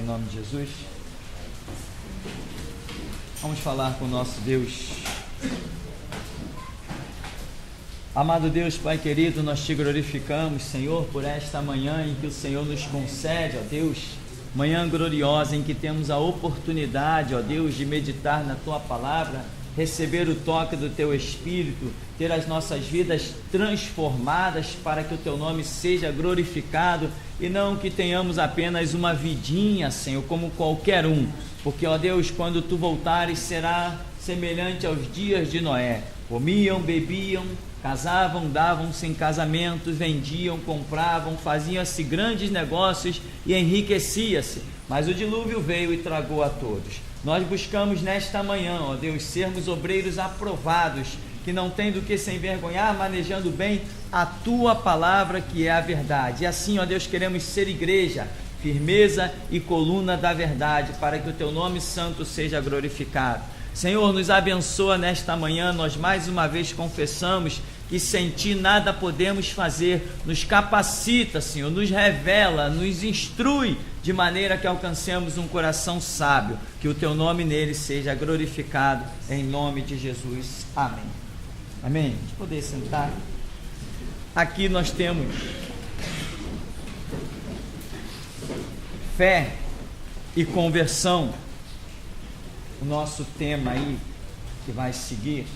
em nome de Jesus. Vamos falar com o nosso Deus. Amado Deus, Pai querido, nós te glorificamos, Senhor, por esta manhã em que o Senhor nos concede, ó Deus, manhã gloriosa em que temos a oportunidade, ó Deus, de meditar na Tua Palavra, receber o toque do Teu Espírito, ter as nossas vidas transformadas para que o Teu nome seja glorificado e não que tenhamos apenas uma vidinha, Senhor, como qualquer um, porque, ó Deus, quando Tu voltares será semelhante aos dias de Noé, comiam, bebiam, casavam, davam-se em casamentos, vendiam, compravam, faziam-se grandes negócios e enriquecia-se, mas o dilúvio veio e tragou a todos. Nós buscamos nesta manhã, ó Deus, sermos obreiros aprovados, que não tem do que se envergonhar, manejando bem a Tua palavra, que é a verdade. E assim, ó Deus, queremos ser igreja, firmeza e coluna da verdade, para que o Teu nome santo seja glorificado. Senhor, nos abençoa nesta manhã. Nós mais uma vez confessamos que sem Ti nada podemos fazer. Nos capacita, Senhor, nos revela, nos instrui, de maneira que alcancemos um coração sábio, que o Teu nome nele seja glorificado, em nome de Jesus. Amém. Amém. Vamos poder sentar. Aqui nós temos fé e conversão, o nosso tema aí que vai seguir.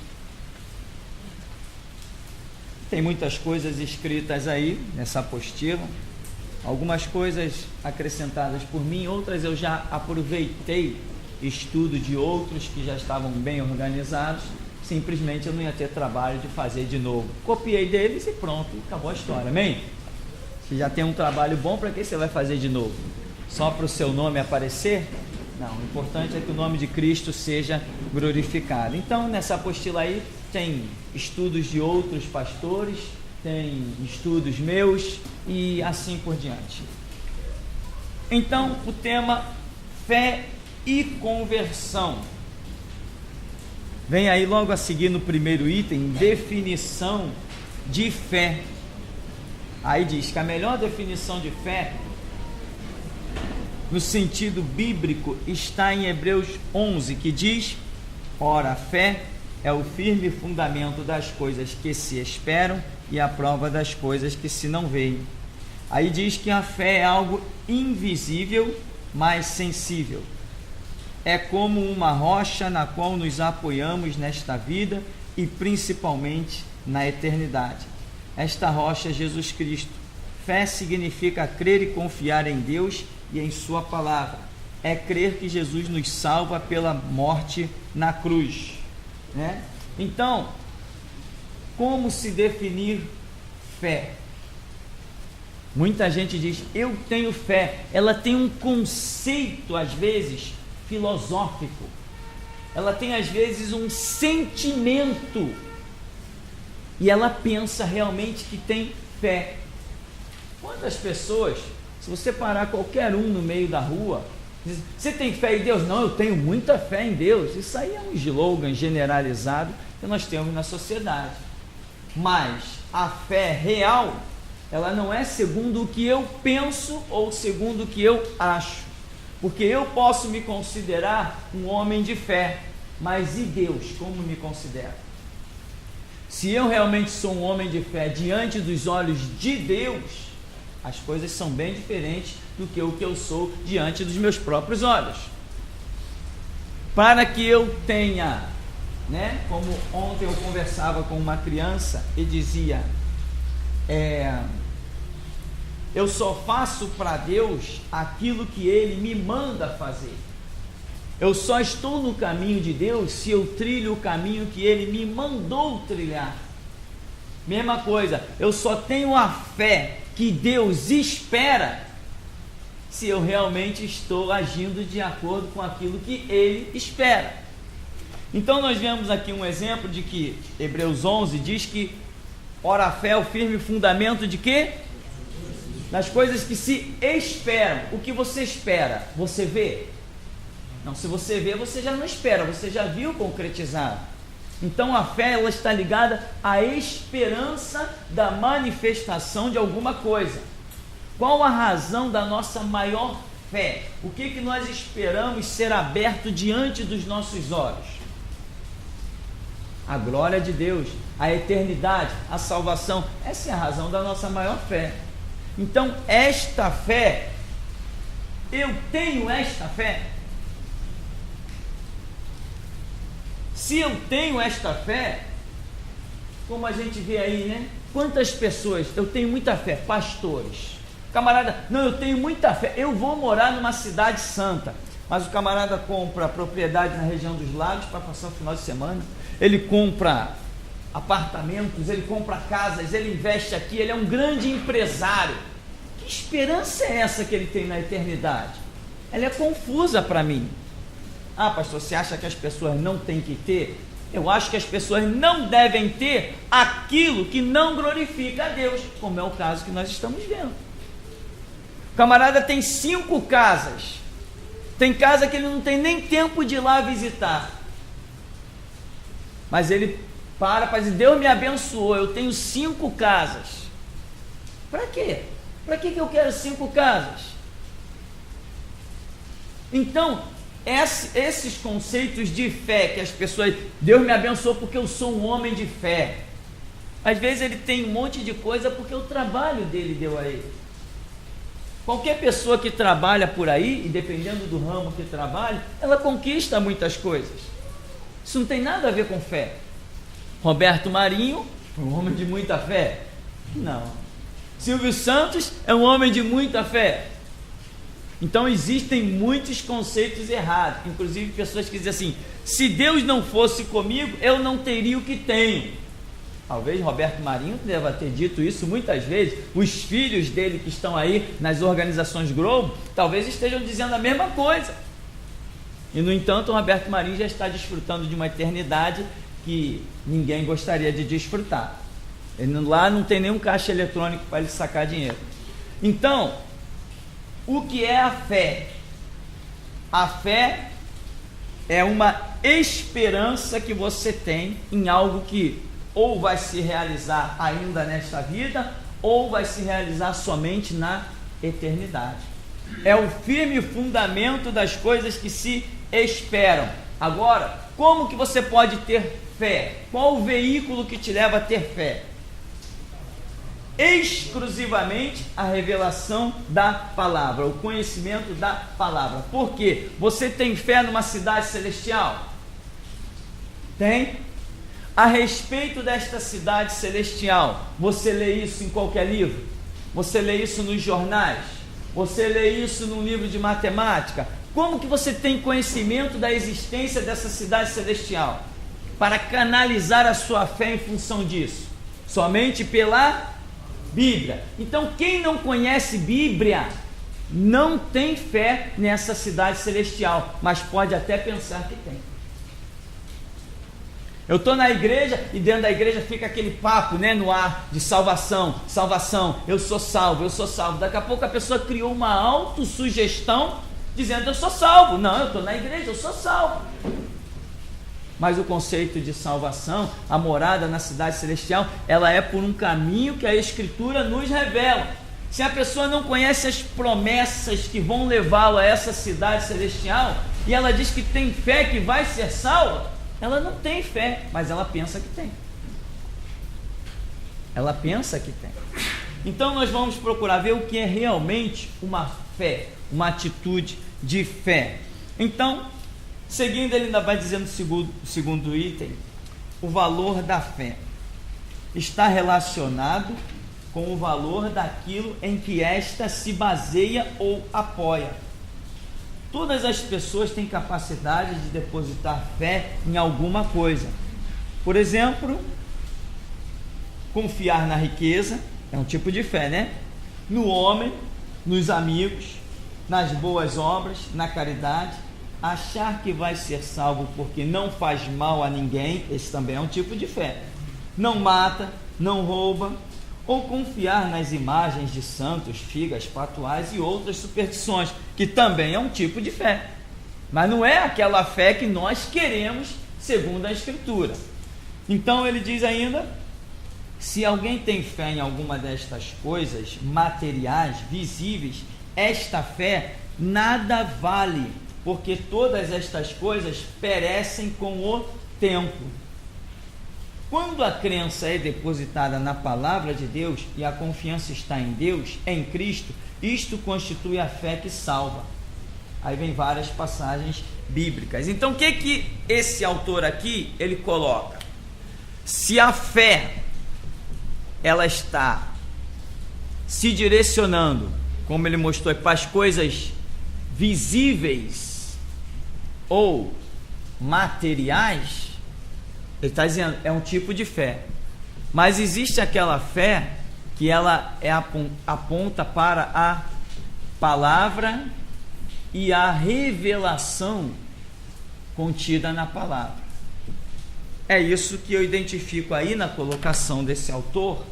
Tem muitas coisas escritas aí nessa apostila, algumas coisas acrescentadas por mim, outras eu já aproveitei estudo de outros que já estavam bem organizados, simplesmente eu não ia ter trabalho de fazer de novo, copiei deles e pronto, acabou a história, amém? Se já tem um trabalho bom, para que você vai fazer de novo? Só para o seu nome aparecer? Não, o importante é que o nome de Cristo seja glorificado. Então, nessa apostila aí, tem estudos de outros pastores, tem estudos meus e assim por diante. Então, o tema fé e conversão. Vem aí logo a seguir no primeiro item, definição de fé. Aí diz que a melhor definição de fé, no sentido bíblico, está em Hebreus 11, que diz: ora, a fé é o firme fundamento das coisas que se esperam e a prova das coisas que se não veem. Aí diz que a fé é algo invisível, mas sensível. É como uma rocha na qual nos apoiamos nesta vida e principalmente na eternidade. Esta rocha é Jesus Cristo. Fé significa crer e confiar em Deus e em Sua palavra. É crer que Jesus nos salva pela morte na cruz, né? Então, como se definir fé? Muita gente diz, eu tenho fé. Ela tem um conceito, às vezes, filosófico. Ela tem, às vezes, um sentimento. E ela pensa realmente que tem fé. Quantas pessoas, se você parar qualquer um no meio da rua, diz, você tem fé em Deus? Não, eu tenho muita fé em Deus. Isso aí é um slogan generalizado que nós temos na sociedade. Mas a fé real, ela não é segundo o que eu penso ou segundo o que eu acho. Porque eu posso me considerar um homem de fé, mas e Deus, como me considera? Se eu realmente sou um homem de fé diante dos olhos de Deus, as coisas são bem diferentes do que o que eu sou diante dos meus próprios olhos. Para que eu tenha, né, como ontem eu conversava com uma criança e dizia, eu só faço para Deus aquilo que Ele me manda fazer. Eu só estou no caminho de Deus se eu trilho o caminho que Ele me mandou trilhar. Mesma coisa, eu só tenho a fé que Deus espera se eu realmente estou agindo de acordo com aquilo que Ele espera. Então nós vemos aqui um exemplo de que Hebreus 11 diz que ora, a fé é o firme fundamento de quê? Das coisas que se esperam. O que você espera? Você vê? Não, se você vê, você já não espera, você já viu concretizado. Então a fé, ela está ligada à esperança da manifestação de alguma coisa. Qual a razão da nossa maior fé? O que nós esperamos ser aberto diante dos nossos olhos? A glória de Deus, a eternidade, a salvação. Essa é a razão da nossa maior fé. Então, esta fé, eu tenho esta fé. Se eu tenho esta fé, como a gente vê aí, né? Quantas pessoas, eu tenho muita fé, pastores. Camarada, não, eu tenho muita fé, eu vou morar numa cidade santa. Mas o camarada compra propriedade na região dos lagos para passar o final de semana. Ele compra apartamentos, ele compra casas, ele investe aqui, ele é um grande empresário. Que esperança é essa que ele tem na eternidade? Ela é confusa para mim. Ah, pastor, você acha que as pessoas não têm que ter? Eu acho que as pessoas não devem ter aquilo que não glorifica a Deus, como é o caso que nós estamos vendo. O camarada tem 5 casas. Tem casa que ele não tem nem tempo de ir lá visitar. Mas ele para dizer, Deus me abençoou, eu tenho 5 casas. Para quê? Para que eu quero 5 casas? Então, esses conceitos de fé que as pessoas, Deus me abençoou porque eu sou um homem de fé. Às vezes ele tem um monte de coisa porque o trabalho dele deu a ele. Qualquer pessoa que trabalha por aí, e dependendo do ramo que trabalha, ela conquista muitas coisas. Isso não tem nada a ver com fé. Roberto Marinho, um homem de muita fé? Não. Silvio Santos é um homem de muita fé? Então existem muitos conceitos errados, inclusive pessoas que dizem assim, se Deus não fosse comigo, eu não teria o que tenho. Talvez Roberto Marinho deva ter dito isso muitas vezes. Os filhos dele que estão aí nas organizações Globo, talvez estejam dizendo a mesma coisa. E no entanto, o Roberto Marinho já está desfrutando de uma eternidade que ninguém gostaria de desfrutar. Ele lá não tem nenhum caixa eletrônico para ele sacar dinheiro. Então, o que é a fé? A fé é uma esperança que você tem em algo que ou vai se realizar ainda nesta vida, ou vai se realizar somente na eternidade. É o firme fundamento das coisas que se esperam. Agora, como que você pode ter fé? Qual o veículo que te leva a ter fé? Exclusivamente a revelação da palavra, o conhecimento da palavra. Por quê? Você tem fé numa cidade celestial? Tem? A respeito desta cidade celestial, você lê isso em qualquer livro? Você lê isso nos jornais? Você lê isso num livro de matemática? Como que você tem conhecimento da existência dessa cidade celestial? Para canalizar a sua fé em função disso? Somente pela Bíblia. Então, quem não conhece Bíblia, não tem fé nessa cidade celestial, mas pode até pensar que tem. Eu estou na igreja e dentro da igreja fica aquele papo, né, no ar de salvação, salvação, eu sou salvo, eu sou salvo. Daqui a pouco a pessoa criou uma autossugestão dizendo eu sou salvo. Não, eu estou na igreja, eu sou salvo. Mas o conceito de salvação, a morada na cidade celestial, ela é por um caminho que a Escritura nos revela. Se a pessoa não conhece as promessas que vão levá-lo a essa cidade celestial, e ela diz que tem fé que vai ser salva, ela não tem fé, mas ela pensa que tem. Ela pensa que tem. Então nós vamos procurar ver o que é realmente uma fé, uma atitude de fé. Então, seguindo, ele ainda vai dizendo no segundo item, o valor da fé está relacionado com o valor daquilo em que esta se baseia ou apoia. Todas as pessoas têm capacidade de depositar fé em alguma coisa. Por exemplo, confiar na riqueza é um tipo de fé, né? No homem, nos amigos, nas boas obras, na caridade. Achar que vai ser salvo porque não faz mal a ninguém, esse também é um tipo de fé. Não mata, não rouba, ou confiar nas imagens de santos, figas, patuais e outras superstições, que também é um tipo de fé, mas não é aquela fé que nós queremos segundo a Escritura. Então ele diz ainda, se alguém tem fé em alguma destas coisas materiais, visíveis, esta fé nada vale, porque todas estas coisas perecem com o tempo. Quando a crença é depositada na palavra de Deus e a confiança está em Deus, em Cristo, isto constitui a fé que salva. Aí vem várias passagens bíblicas. Então o que esse autor aqui ele coloca? Se a fé ela está se direcionando, como ele mostrou, para as coisas visíveis ou materiais, ele está dizendo, é um tipo de fé. Mas existe aquela fé que ela aponta para a palavra e a revelação contida na palavra. É isso que eu identifico aí na colocação desse autor.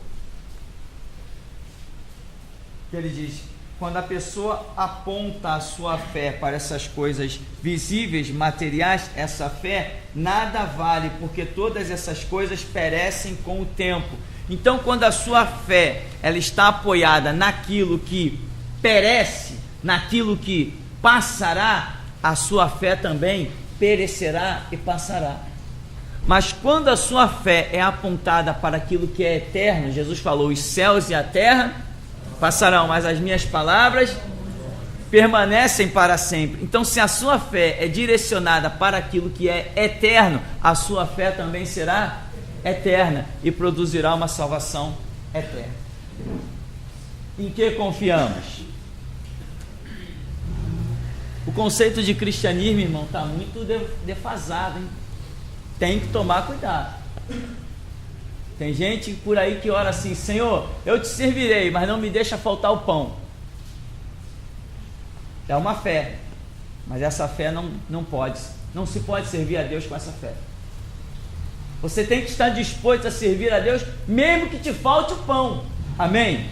Ele diz, quando a pessoa aponta a sua fé para essas coisas visíveis, materiais, essa fé nada vale, porque todas essas coisas perecem com o tempo. Então, quando a sua fé ela está apoiada naquilo que perece, naquilo que passará, a sua fé também perecerá e passará. Mas quando a sua fé é apontada para aquilo que é eterno, Jesus falou, os céus e a terra passarão, mas as minhas palavras permanecem para sempre. Então, se a sua fé é direcionada para aquilo que é eterno, a sua fé também será eterna e produzirá uma salvação eterna. Em que confiamos? O conceito de cristianismo, irmão, está muito defasado, hein? Tem que tomar cuidado. Tem gente por aí que ora assim, Senhor, eu te servirei, mas não me deixa faltar o pão. É uma fé, mas essa fé não se pode servir a Deus com essa fé. Você tem que estar disposto a servir a Deus, mesmo que te falte o pão. Amém?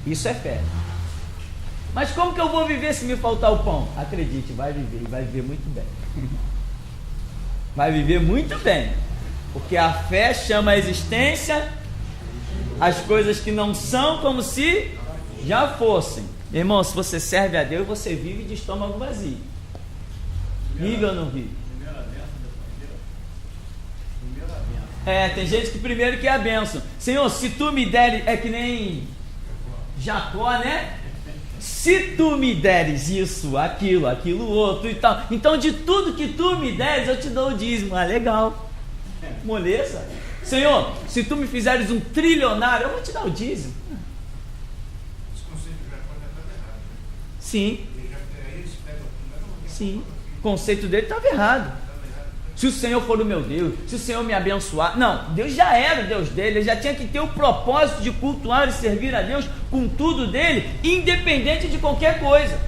Isso é fé. Mas como que eu vou viver se me faltar o pão? Acredite, vai viver muito bem. Vai viver muito bem. Porque a fé chama a existência as coisas que não são como se já fossem. Irmão, se você serve a Deus, você vive de estômago vazio. Vive ou não vive? Tem gente que primeiro quer a bênção. Senhor, se tu me deres, é que nem Jacó, né? Se tu me deres isso, aquilo outro e tal, então de tudo que tu me deres, eu te dou o dízimo. Ah, legal. Moleza. Senhor, se tu me fizeres um trilionário, eu vou te dar o dízimo. Esse conceito já pode estar errado. Sim. Sim. O conceito dele estava errado. Se o Senhor for o meu Deus, se o Senhor me abençoar. Não, Deus já era o Deus dele, ele já tinha que ter o propósito de cultuar e servir a Deus com tudo dele, independente de qualquer coisa.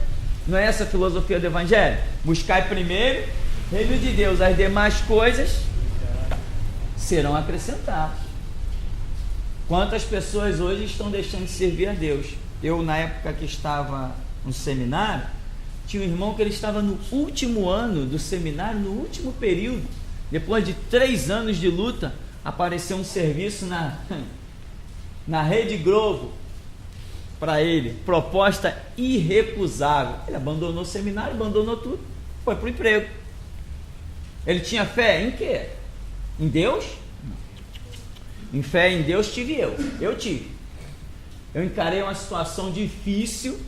Não é essa a filosofia do Evangelho? Buscai primeiro o reino de Deus, as demais coisas serão acrescentadas. Quantas pessoas hoje estão deixando de servir a Deus? Eu, na época que estava no seminário, tinha um irmão que ele estava no último ano do seminário, no último período. Depois de 3 anos de luta, apareceu um serviço na Rede Globo para ele, proposta irrecusável. Ele abandonou o seminário, abandonou tudo, foi para o emprego. Ele tinha fé em quê? Em Deus? Em fé em Deus tive eu tive. Eu encarei uma situação difícil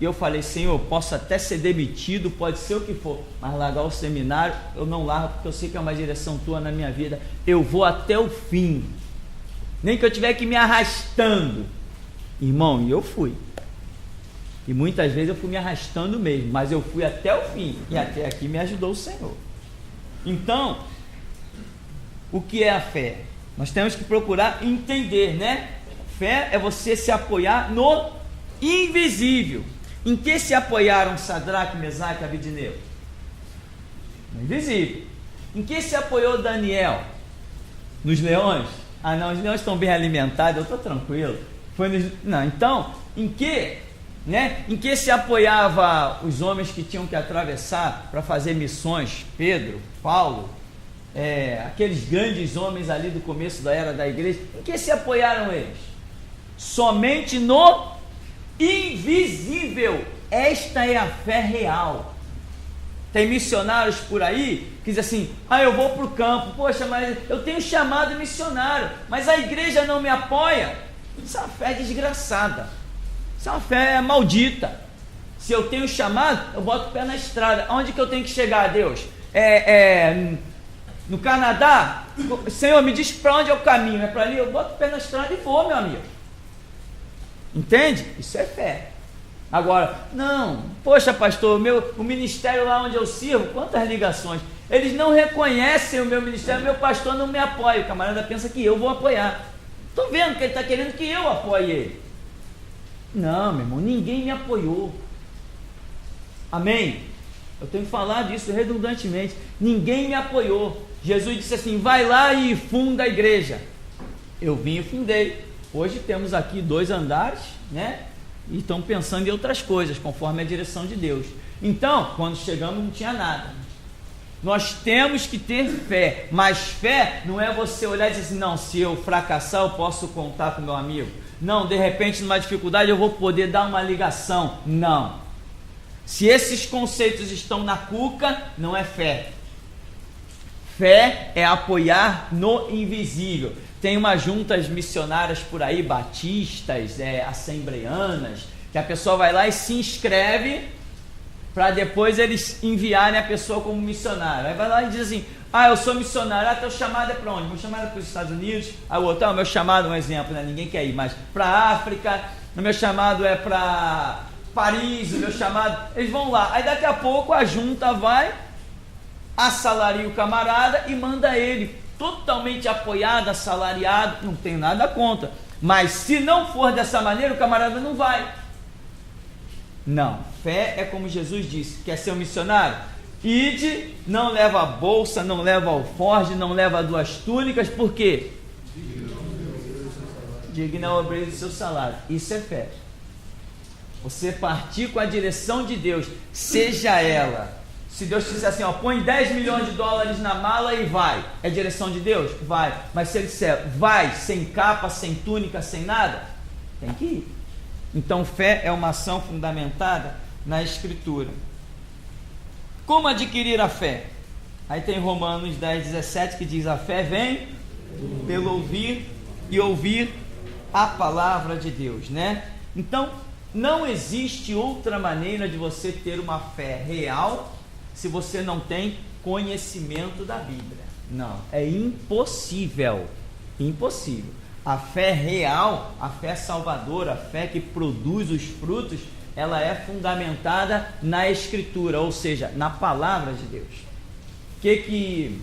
e eu falei, Senhor, posso até ser demitido, pode ser o que for, mas largar o seminário eu não largo, porque eu sei que é uma direção tua na minha vida, eu vou até o fim, nem que eu tiver que me arrastando. Irmão, e eu fui, e muitas vezes eu fui me arrastando mesmo, mas eu fui até o fim, e até aqui me ajudou o Senhor. Então, o que é a fé? Nós temos que procurar entender, né? Fé é você se apoiar no invisível. Em que se apoiaram Sadraque, Mesaque e Abednego? No invisível. Em que se apoiou Daniel? Nos leões? Ah não, os leões estão bem alimentados, eu estou tranquilo. Não, então, em que se apoiava os homens que tinham que atravessar para fazer missões? Pedro, Paulo, aqueles grandes homens ali do começo da era da igreja, em que se apoiaram eles? Somente no invisível. esta é a fé real. Tem missionários por aí que dizem assim, eu vou para o campo, poxa, mas eu tenho chamado missionário, mas a igreja não me apoia. Isso é uma fé desgraçada, isso é uma fé maldita. Se eu tenho chamado, eu boto o pé na estrada. Onde que eu tenho que chegar, Deus? No Canadá? Senhor, me diz para onde é o caminho. É para ali? Eu boto o pé na estrada e vou, meu amigo. Entende? Isso é fé. Agora, não, poxa pastor, o ministério lá onde eu sirvo, quantas ligações, eles não reconhecem o meu ministério, meu pastor não me apoia, o camarada pensa que eu vou apoiar, estou vendo que ele está querendo que eu apoie ele. Não, meu irmão, ninguém me apoiou, amém? Eu tenho que falar disso redundantemente, ninguém me apoiou. Jesus disse assim, vai lá e funda a igreja. Eu vim e fundei. Hoje temos aqui 2 andares, né? E estão pensando em outras coisas, conforme a direção de Deus. Então, quando chegamos não tinha nada. Nós temos que ter fé, mas fé não é você olhar e dizer assim, não, se eu fracassar eu posso contar com meu amigo. Não, de repente numa dificuldade eu vou poder dar uma ligação. Não. Se esses conceitos estão na cuca, não é fé. Fé é apoiar no invisível. Tem umas juntas missionárias por aí, batistas, assembleianas, que a pessoa vai lá e se inscreve para depois eles enviarem a pessoa como missionário. Aí vai lá e diz assim, eu sou missionário, teu chamado é para onde? Meu chamado é para os Estados Unidos. Aí o outro, meu chamado, um exemplo, né? Ninguém quer ir, mas para a África, o meu chamado é para Paris, o meu chamado... Eles vão lá, aí daqui a pouco a junta vai, assalaria o camarada e manda ele totalmente apoiado, assalariado, não tenho nada contra, mas se não for dessa maneira, o camarada não vai. Não, fé é como Jesus disse, quer ser um missionário? Ide, não leva a bolsa, não leva alforje, não leva 2 túnicas, por quê? Digna ao obreiro do seu salário. Isso é fé. Você partir com a direção de Deus, seja ela... Se Deus te disser assim, põe 10 milhões de dólares na mala e vai. É direção de Deus? Vai. Mas se ele disser, vai, sem capa, sem túnica, sem nada, tem que ir. Então, fé é uma ação fundamentada na Escritura. Como adquirir a fé? Aí tem Romanos 10:17 que diz, a fé vem pelo ouvir e ouvir a palavra de Deus, né? Então, não existe outra maneira de você ter uma fé real se você não tem conhecimento da Bíblia. Não, é impossível. Impossível. A fé real, a fé salvadora, a fé que produz os frutos, ela é fundamentada na Escritura, ou seja, na palavra de Deus. O que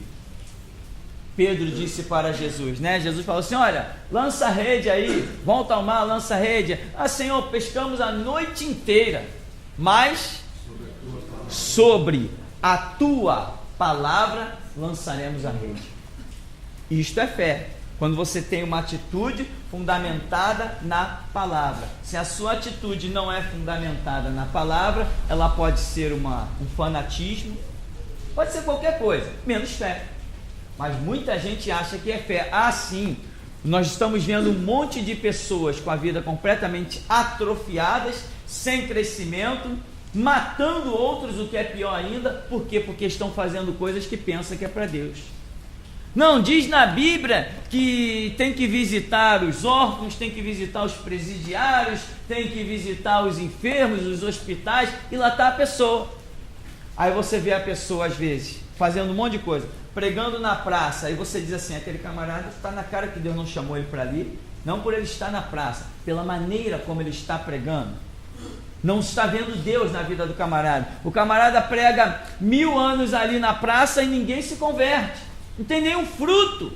Pedro disse para Jesus, né? Jesus falou assim, olha, lança a rede aí, volta ao mar, lança a rede. Senhor, pescamos a noite inteira, mas sobre a tua palavra lançaremos a rede. Isto é fé. Quando você tem uma atitude fundamentada na palavra. Se a sua atitude não é fundamentada na palavra, ela pode ser um fanatismo, pode ser qualquer coisa, menos fé. Mas muita gente acha que é fé. Sim, nós estamos vendo um monte de pessoas com a vida completamente atrofiadas, sem crescimento, matando outros, o que é pior ainda. Por quê? Porque estão fazendo coisas que pensam que é para Deus. Não, diz na Bíblia que tem que visitar os órfãos, tem que visitar os presidiários, tem que visitar os enfermos, os hospitais, e lá está a pessoa. Aí você vê a pessoa às vezes fazendo um monte de coisa, pregando na praça, aí você diz assim, aquele camarada está na cara que Deus não chamou ele para ali, não por ele estar na praça, pela maneira como ele está pregando. Não está vendo Deus na vida do camarada. O camarada prega 1000 anos ali na praça e ninguém se converte. Não tem nenhum fruto.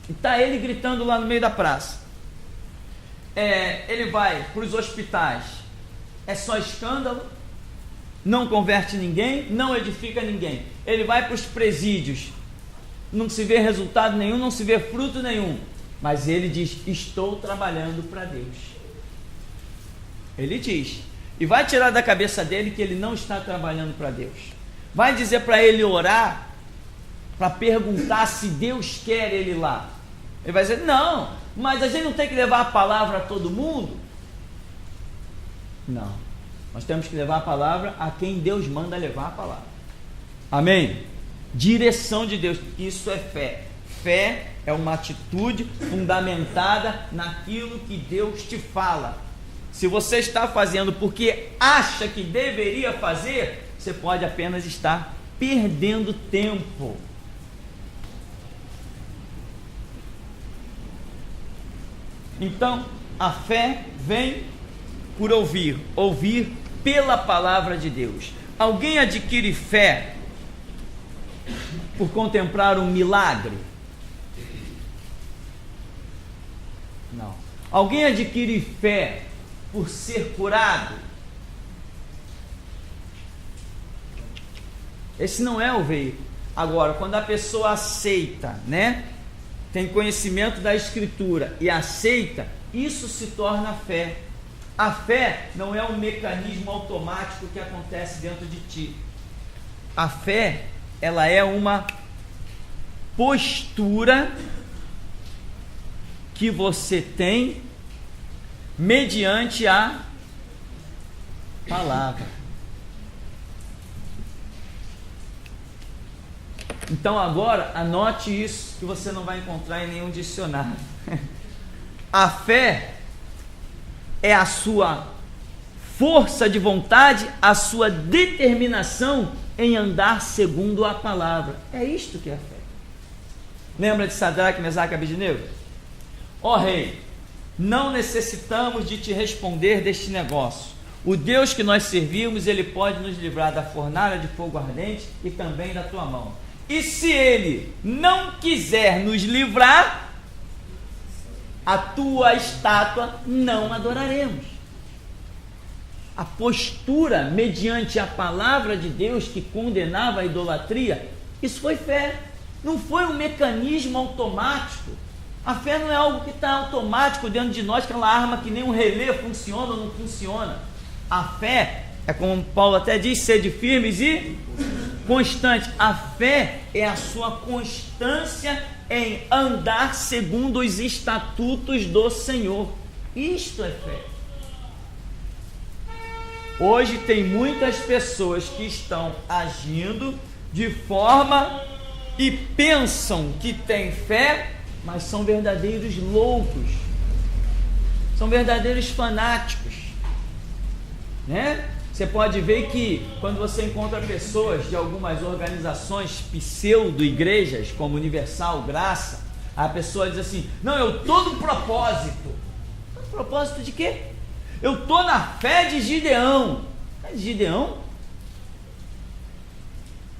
E está ele gritando lá no meio da praça. Ele vai para os hospitais. É só escândalo. Não converte ninguém. Não edifica ninguém. Ele vai para os presídios. Não se vê resultado nenhum. Não se vê fruto nenhum. Mas ele diz, estou trabalhando para Deus. Ele diz. E vai tirar da cabeça dele que ele não está trabalhando para Deus. Vai dizer para ele orar, para perguntar se Deus quer ele lá. Ele vai dizer, não, mas a gente não tem que levar a palavra a todo mundo? Não. Nós temos que levar a palavra a quem Deus manda levar a palavra. Amém? Direção de Deus. Isso é fé. Fé é uma atitude fundamentada naquilo que Deus te fala. Se você está fazendo porque acha que deveria fazer, você pode apenas estar perdendo tempo. Então, a fé vem por ouvir, ouvir pela palavra de Deus. Alguém adquire fé por contemplar um milagre? Não. Alguém adquire fé por ser curado? Esse não é o veículo. Agora, quando a pessoa aceita, né? Tem conhecimento da Escritura e aceita, isso se torna fé. A fé não é um mecanismo automático que acontece dentro de ti. A fé, ela é uma postura que você tem mediante a palavra. Então agora anote isso que você não vai encontrar em nenhum dicionário. A fé é a sua força de vontade, a sua determinação em andar segundo a palavra. É isto que é a fé. Lembra de Sadraque, Mesaque e Abednego? Ó rei, não necessitamos de te responder deste negócio. O Deus que nós servimos, Ele pode nos livrar da fornalha de fogo ardente e também da tua mão. E se Ele não quiser nos livrar, a tua estátua não adoraremos. A postura mediante a palavra de Deus que condenava a idolatria, isso foi fé. Não foi um mecanismo automático. A fé não é algo que está automático dentro de nós, aquela arma que nem um relé funciona ou não funciona. A fé é como Paulo até diz, sede firmes e constante. A fé é a sua constância em andar segundo os estatutos do Senhor. Isto é fé. Hoje tem muitas pessoas que estão agindo de forma e pensam que têm fé, mas são verdadeiros loucos, são verdadeiros fanáticos, né? Você pode ver que quando você encontra pessoas de algumas organizações pseudo-igrejas, como Universal, Graça, a pessoa diz assim, não, eu estou no propósito. No propósito de quê? Eu estou na fé de Gideão. É de Gideão?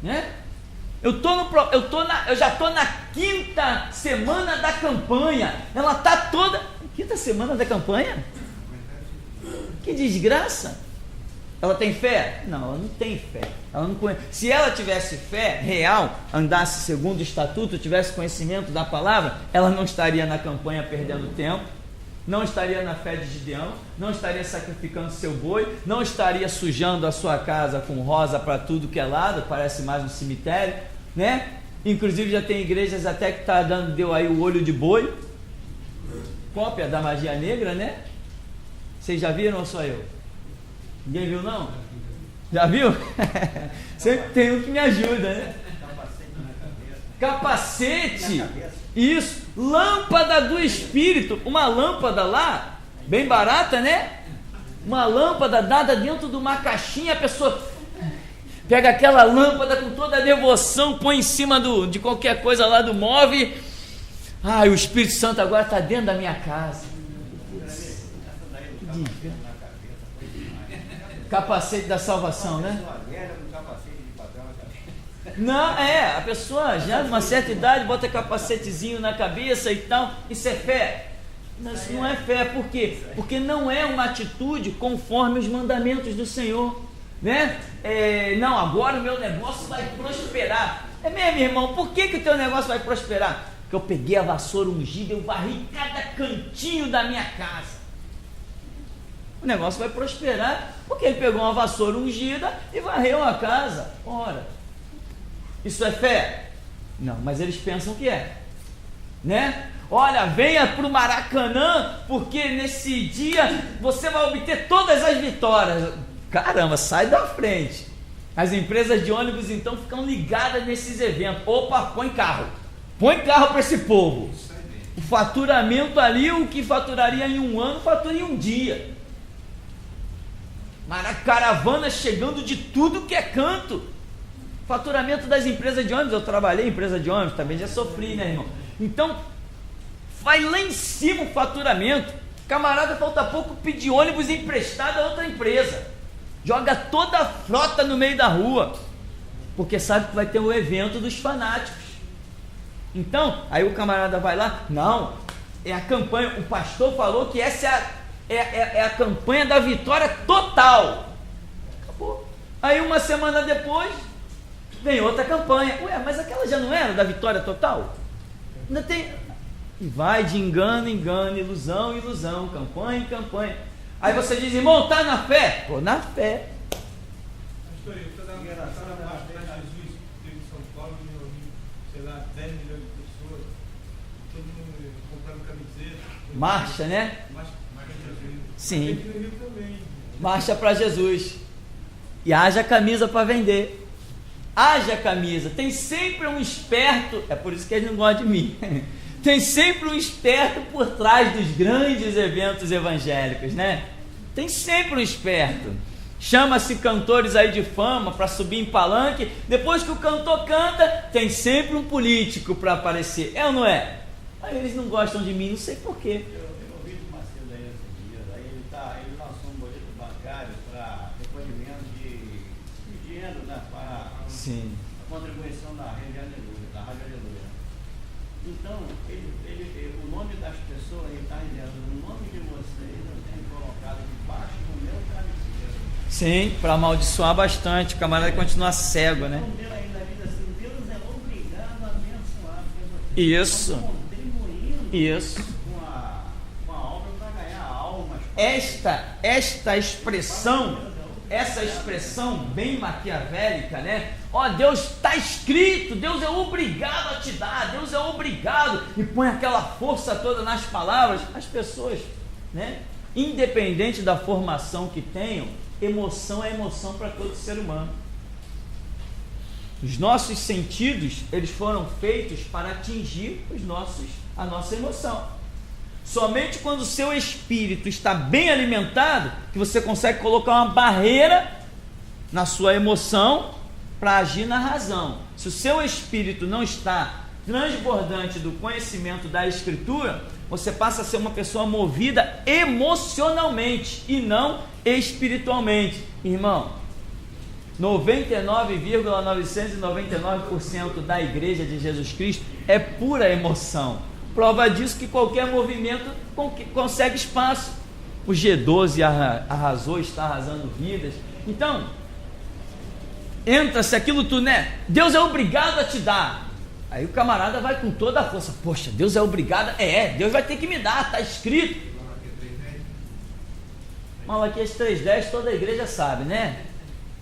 Né? Eu já estou na quinta semana da campanha. Ela está toda... Quinta semana da campanha? Que desgraça! Ela tem fé? Não, ela não tem fé. Ela não conhece. Se ela tivesse fé real, andasse segundo o estatuto, tivesse conhecimento da palavra, ela não estaria na campanha perdendo tempo, não estaria na fé de Gideão, não estaria sacrificando seu boi, não estaria sujando a sua casa com rosa para tudo que é lado, parece mais um cemitério, né? Inclusive já tem igrejas até que deu aí o olho de boi, cópia da magia negra, né? Vocês já viram ou só eu? Ninguém viu não? Já viu? Sempre tem um que me ajuda, né? Capacete! Isso! Lâmpada do Espírito! Uma lâmpada lá, bem barata, né? Uma lâmpada dada dentro de uma caixinha, a pessoa pega aquela lâmpada com toda a devoção, põe em cima de qualquer coisa lá do móvel. O Espírito Santo agora está dentro da minha casa. Que diga. Capacete da salvação, né? Não, a pessoa já numa certa idade bota capacetezinho na cabeça e tal, isso é fé? Não, isso não é fé, por quê? Porque não é uma atitude conforme os mandamentos do Senhor, né? Não, agora o meu negócio vai prosperar. É mesmo, irmão, por que o teu negócio vai prosperar? Porque eu peguei a vassoura ungida, eu varri cada cantinho da minha casa. O negócio vai prosperar porque ele pegou uma vassoura ungida e varreu a casa. Ora, isso é fé? Não, mas eles pensam que é, né? Olha, venha para o Maracanã porque nesse dia você vai obter todas as vitórias. Caramba, sai da frente. As empresas de ônibus então ficam ligadas nesses eventos. Opa, põe carro para esse povo. O faturamento ali, o que faturaria em um ano, fatura em um dia. Mas a caravana chegando de tudo que é canto. Faturamento das empresas de ônibus, eu trabalhei em empresa de ônibus, também já sofri, né, irmão? Então, vai lá em cima o faturamento. Camarada, falta pouco, pedir ônibus emprestado a outra empresa. Joga toda a frota no meio da rua, porque sabe que vai ter o evento dos fanáticos. Então, aí o camarada vai lá, não, é a campanha, o pastor falou que essa é a campanha da vitória total. Acabou. Aí uma semana depois, vem outra campanha. Ué, mas aquela já não era da vitória total? Ainda tem... E vai de engano em engano, ilusão em ilusão, campanha em campanha. Aí você diz, irmão, está na fé? Pô, na fé. Pastor, eu estou dando engraçado a parte de Jesus, teve em São Paulo, eu ouvi, sei lá, 10 milhões de pessoas, todo mundo comprando camiseta. Marcha, né? Marcha Jesus. Sim. Aqui no Rio também. Marcha para Jesus. E haja camisa para vender. Haja camisa. Tem sempre um esperto, é por isso que ele não gosta de mim. Tem sempre um esperto por trás dos grandes eventos evangélicos, né? Tem sempre um esperto. Chama-se cantores aí de fama para subir em palanque. Depois que o cantor canta, tem sempre um político para aparecer. É ou não é? Aí eles não gostam de mim, não sei porquê. Eu ouvi do Marcelo aí esses dias, aí ele lançou um boleto bancário para recolhimento de dinheiro, né, para Sim. a contribuição da Rede Aleluia, da Rádio Aleluia. Então, o nome das pessoas, ele está dizendo, o nome de vocês eu tenho colocado debaixo do meu travesseiro. Sim, para amaldiçoar bastante, o camarada continua cego, né? Então, Deus ainda diz assim, Deus é obrigado a abençoar, porque Isso. estão contribuindo Isso. com a obra para ganhar almas. Esta expressão, essa expressão bem maquiavélica, né? Ó, Deus está escrito, Deus é obrigado a te dar, Deus é obrigado, e põe aquela força toda nas palavras. As pessoas, né? Independente da formação que tenham, emoção é emoção para todo ser humano. Os nossos sentidos, eles foram feitos para atingir a nossa emoção. Somente quando o seu espírito está bem alimentado, que você consegue colocar uma barreira na sua emoção para agir na razão. Se o seu espírito não está transbordante do conhecimento da Escritura, você passa a ser uma pessoa movida emocionalmente e não espiritualmente. Irmão, 99,999% da igreja de Jesus Cristo é pura emoção. Prova disso que qualquer movimento consegue espaço. O G12 arrasou, está arrasando vidas. Então, entra-se aquilo tudo, né? Deus é obrigado a te dar. Aí o camarada vai com toda a força. Poxa, Deus é obrigado. Deus vai ter que me dar, está escrito. Malaquias 3:10, toda a igreja sabe, né?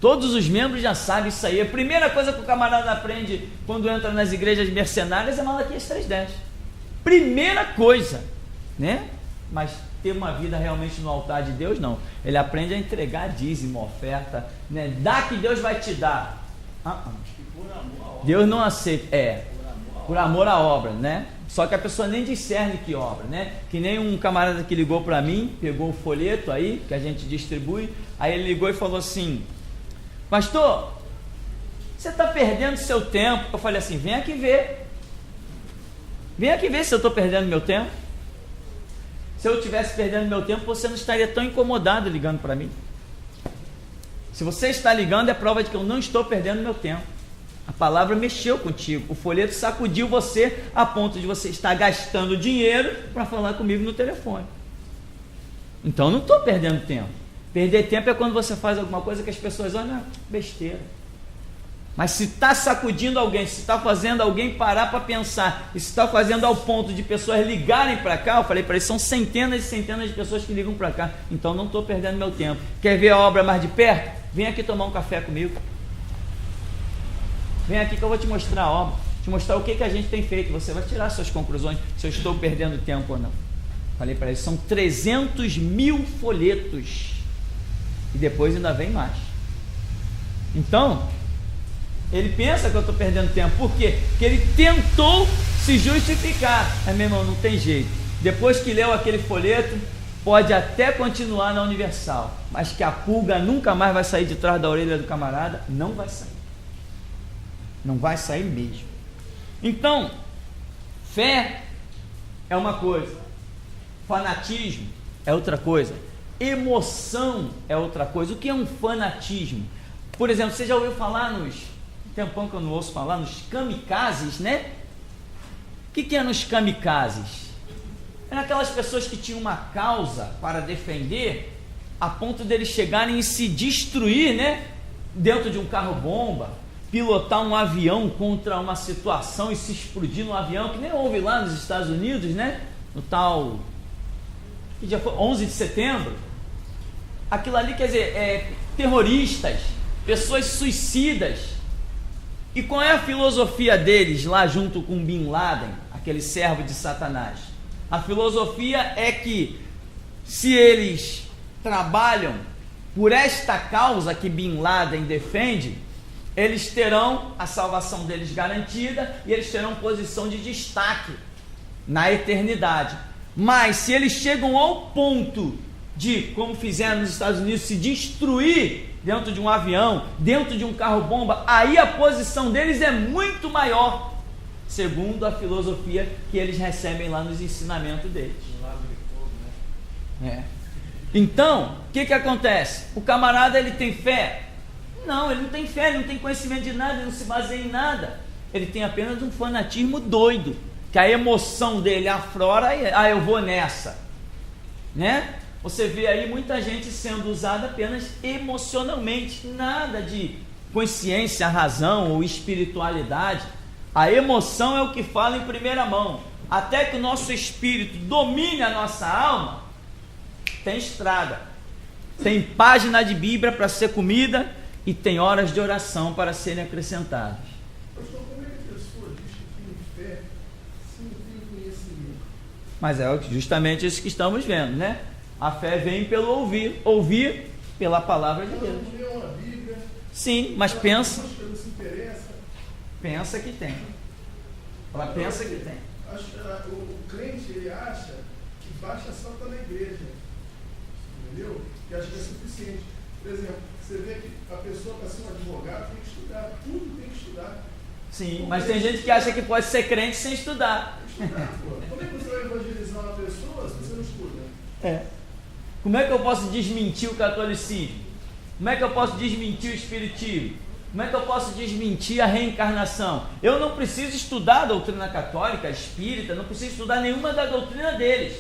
Todos os membros já sabem isso aí. A primeira coisa que o camarada aprende quando entra nas igrejas mercenárias é Malaquias 3:10. Primeira coisa, né? Mas ter uma vida realmente no altar de Deus, não. Ele aprende a entregar dízimo, oferta, né? Dá que Deus vai te dar. Deus não aceita. Por amor à obra, né? Só que a pessoa nem discerne que obra, né? Que nem um camarada que ligou para mim, pegou o folheto aí, que a gente distribui, aí ele ligou e falou assim: pastor, você está perdendo seu tempo. Eu falei assim: vem aqui ver. Vem aqui ver se eu estou perdendo meu tempo. Se eu estivesse perdendo meu tempo, você não estaria tão incomodado ligando para mim. Se você está ligando, é prova de que eu não estou perdendo meu tempo. A palavra mexeu contigo. O folheto sacudiu você a ponto de você estar gastando dinheiro para falar comigo no telefone. Então eu não estou perdendo tempo. Perder tempo é quando você faz alguma coisa que as pessoas olham, besteira. Mas se está sacudindo alguém, se está fazendo alguém parar para pensar, e se está fazendo ao ponto de pessoas ligarem para cá, eu falei para eles, são centenas e centenas de pessoas que ligam para cá, então não estou perdendo meu tempo. Quer ver a obra mais de perto? Vem aqui tomar um café comigo. Vem aqui que eu vou te mostrar a obra, te mostrar o que a gente tem feito. Você vai tirar suas conclusões, se eu estou perdendo tempo ou não. Falei para eles, são 300 mil folhetos. e depois ainda vem mais. Então, ele pensa que eu estou perdendo tempo. Por quê? Porque ele tentou se justificar. Meu irmão, não tem jeito. Depois que leu aquele folheto, pode até continuar na Universal, mas que a pulga nunca mais vai sair de trás da orelha do camarada, não vai sair. Não vai sair mesmo. Então, fé é uma coisa, fanatismo é outra coisa, emoção é outra coisa. O que é um fanatismo? Por exemplo, você já ouviu falar tempão que eu não ouço falar, nos kamikazes, né? O que é nos kamikazes? Eram aquelas pessoas que tinham uma causa para defender, a ponto deles chegarem e se destruir, né? Dentro de um carro-bomba, pilotar um avião contra uma situação e se explodir no avião, que nem houve lá nos Estados Unidos, né? No tal, que dia foi? 11 de setembro. Aquilo ali, quer dizer, terroristas, pessoas suicidas. E qual é a filosofia deles lá junto com Bin Laden, aquele servo de Satanás? A filosofia é que se eles trabalham por esta causa que Bin Laden defende, eles terão a salvação deles garantida e eles terão posição de destaque na eternidade. Mas se eles chegam ao ponto de, como fizeram nos Estados Unidos, se destruir dentro de um avião, dentro de um carro-bomba, aí a posição deles é muito maior, segundo a filosofia que eles recebem lá nos ensinamentos deles. Então, o que acontece? O camarada, ele tem fé? Não, ele não tem fé, ele não tem conhecimento de nada, ele não se baseia em nada. Ele tem apenas um fanatismo doido, que a emoção dele aflora e, eu vou nessa, né? Você vê aí muita gente sendo usada apenas emocionalmente, nada de consciência, razão ou espiritualidade. A emoção é o que fala em primeira mão. Até que o nosso espírito domine a nossa alma, tem estrada, tem página de Bíblia para ser comida e tem horas de oração para serem acrescentadas. Pastor, como é que a pessoa diz que tem fé se não tem conhecimento? Mas é justamente isso que estamos vendo, né? A fé vem pelo ouvir, ouvir pela palavra de Deus. Ela não lê uma Bíblia. Sim, mas pensa. Ela se interessa. Pensa que tem. Ela pensa que tem. O crente, ele acha que basta só estar na igreja. Entendeu? Que acha que é suficiente. Por exemplo, você vê que a pessoa para ser um advogado tem que estudar. Tudo tem que estudar. Sim, mas tem gente que acha que pode ser crente sem estudar. Tem que estudar, pô. Como é que você vai evangelizar uma pessoa se você não estuda? Como é que eu posso desmentir o catolicismo? Como é que eu posso desmentir o espiritismo? Como é que eu posso desmentir a reencarnação? Eu não preciso estudar a doutrina católica, espírita, não preciso estudar nenhuma da doutrina deles.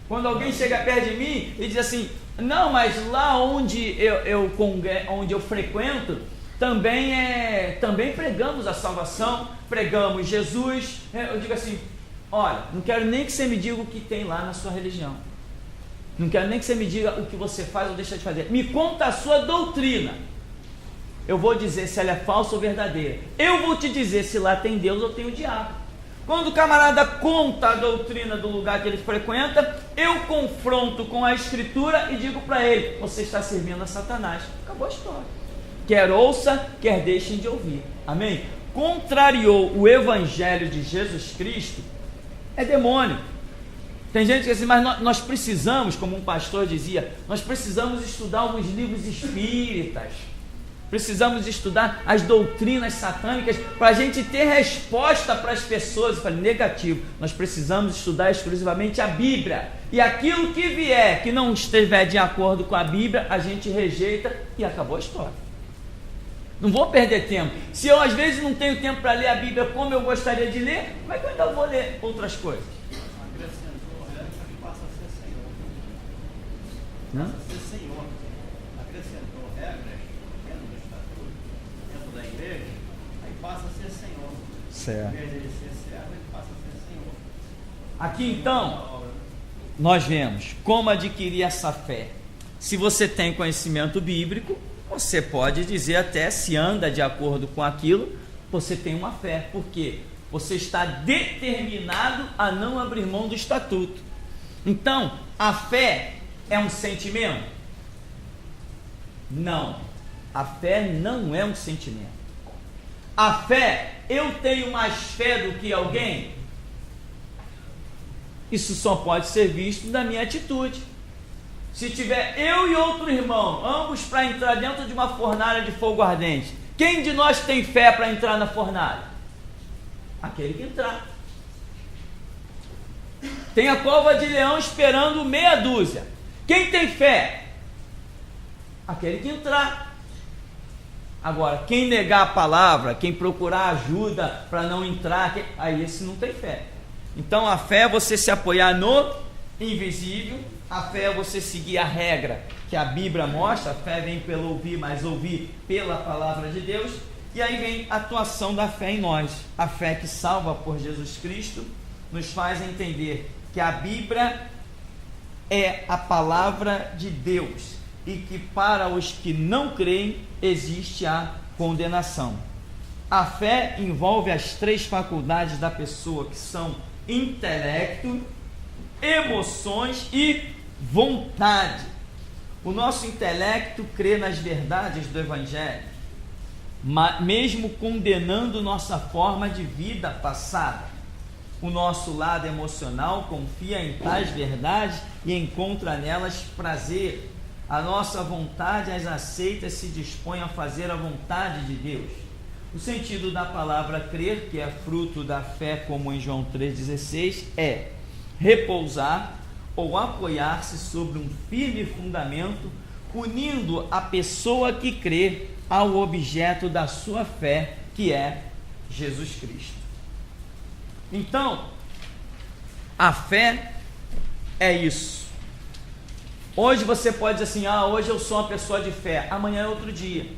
Quando alguém chega perto de mim e diz assim, não, mas lá onde eu frequento, também pregamos a salvação, pregamos Jesus. Eu digo assim, olha, não quero nem que você me diga o que tem lá na sua religião. Não quero nem que você me diga o que você faz ou deixa de fazer. Me conta a sua doutrina. Eu vou dizer se ela é falsa ou verdadeira. Eu vou te dizer se lá tem Deus ou tem o diabo. Quando o camarada conta a doutrina do lugar que ele frequenta, eu confronto com a escritura e digo para ele, você está servindo a Satanás. Acabou a história. Quer ouça, quer deixem de ouvir. Amém? Contrariou o evangelho de Jesus Cristo, é demônio. Tem gente que diz assim, mas nós precisamos, como um pastor dizia, nós precisamos estudar alguns livros espíritas, precisamos estudar as doutrinas satânicas para a gente ter resposta para as pessoas. Eu falei, negativo, nós precisamos estudar exclusivamente a Bíblia, e aquilo que vier, que não estiver de acordo com a Bíblia, a gente rejeita e acabou a história. Não vou perder tempo. Se eu às vezes não tenho tempo para ler a Bíblia como eu gostaria de ler, como é que eu ainda vou ler outras coisas? Passa a ser Senhor. Passa a ser Senhor. Acrescentou regras dentro do estatuto, dentro da igreja, aí passa a ser Senhor. Certo. Em vez de ele ser servo, ele passa a ser Senhor. Aqui então, nós vemos como adquirir essa fé. Se você tem conhecimento bíblico, você pode dizer até se anda de acordo com aquilo, você tem uma fé. Por quê? Você está determinado a não abrir mão do estatuto. Então, a fé é um sentimento? Não, a fé não é um sentimento. A fé, eu tenho mais fé do que alguém? Isso só pode ser visto da minha atitude. Se tiver eu e outro irmão, ambos para entrar dentro de uma fornalha de fogo ardente, quem de nós tem fé para entrar na fornalha? Aquele que entrar. Tem a cova de leão esperando meia dúzia. Quem tem fé? Aquele que entrar. Agora, quem negar a palavra, quem procurar ajuda para não entrar, aí esse não tem fé. Então a fé é você se apoiar no invisível, a fé é você seguir a regra que a Bíblia mostra, a fé vem pelo ouvir, mas ouvir pela palavra de Deus, e aí vem a atuação da fé em nós. A fé que salva por Jesus Cristo nos faz entender que a Bíblia é a palavra de Deus e que para os que não creem existe a condenação. A fé envolve as três faculdades da pessoa, que são intelecto, emoções e vontade. O nosso intelecto crê nas verdades do Evangelho, mesmo condenando nossa forma de vida passada. O nosso lado emocional confia em tais verdades e encontra nelas prazer. A nossa vontade as aceita e se dispõe a fazer a vontade de Deus. O sentido da palavra crer, que é fruto da fé, como em João 3,16, é repousar ou apoiar-se sobre um firme fundamento, unindo a pessoa que crê ao objeto da sua fé, que é Jesus Cristo. Então, a fé é isso. Hoje você pode dizer assim, hoje eu sou uma pessoa de fé, amanhã é outro dia.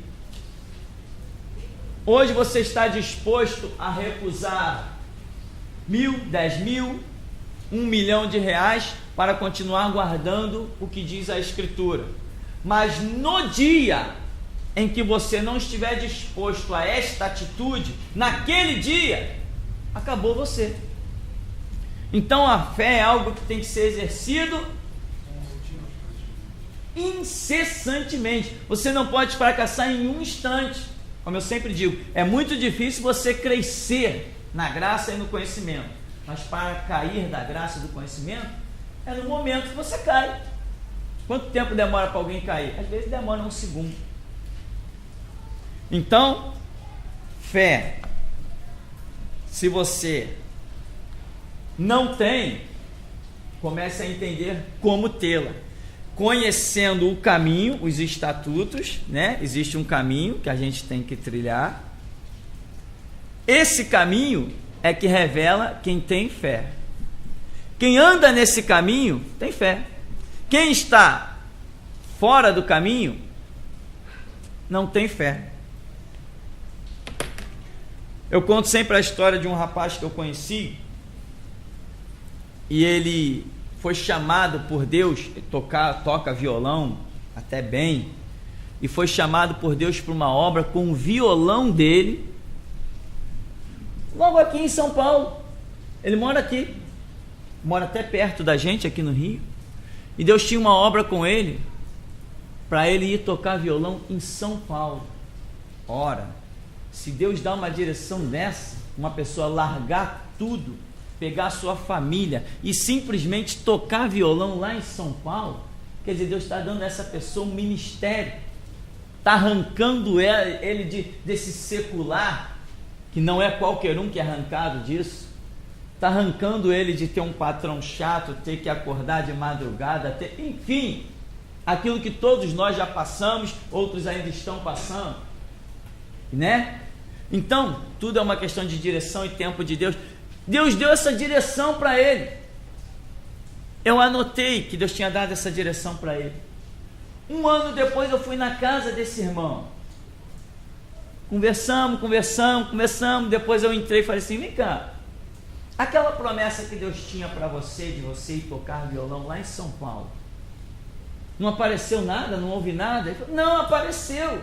Hoje você está disposto a recusar 1.000, 10.000, 1 milhão de reais para continuar guardando o que diz a Escritura. Mas no dia em que você não estiver disposto a esta atitude, naquele dia, acabou você. Então a fé é algo que tem que ser exercido incessantemente. Você não pode fracassar em um instante. Como eu sempre digo, é muito difícil você crescer na graça e no conhecimento, mas para cair da graça e do conhecimento é no momento que você cai. Quanto tempo demora para alguém cair? Às vezes demora um segundo. Então, fé, se você não tem, comece a entender como tê-la, conhecendo o caminho, os estatutos, né? Existe um caminho que a gente tem que trilhar. Esse caminho é que revela quem tem fé. Quem anda nesse caminho tem fé. Quem está fora do caminho não tem fé. Eu conto sempre a história de um rapaz que eu conheci, e ele foi chamado por Deus, toca violão até bem, e foi chamado por Deus para uma obra com o violão dele, logo aqui em São Paulo. Ele mora aqui, mora até perto da gente aqui no Rio, e Deus tinha uma obra com ele, para ele ir tocar violão em São Paulo. Ora, se Deus dá uma direção dessa, uma pessoa largar tudo, pegar a sua família e simplesmente tocar violão lá em São Paulo, quer dizer, Deus está dando a essa pessoa um ministério, está arrancando ele desse secular, que não é qualquer um que é arrancado disso, está arrancando ele de ter um patrão chato, ter que acordar de madrugada, enfim, aquilo que todos nós já passamos, outros ainda estão passando, né? Então, tudo é uma questão de direção e tempo de Deus. Deus deu essa direção para ele. Eu anotei que Deus tinha dado essa direção para ele. Um ano depois eu fui na casa desse irmão. Conversamos. Depois eu entrei e falei assim, vem cá, aquela promessa que Deus tinha para você, de você ir tocar violão lá em São Paulo, não apareceu nada, não houve nada? Ele falou, não, apareceu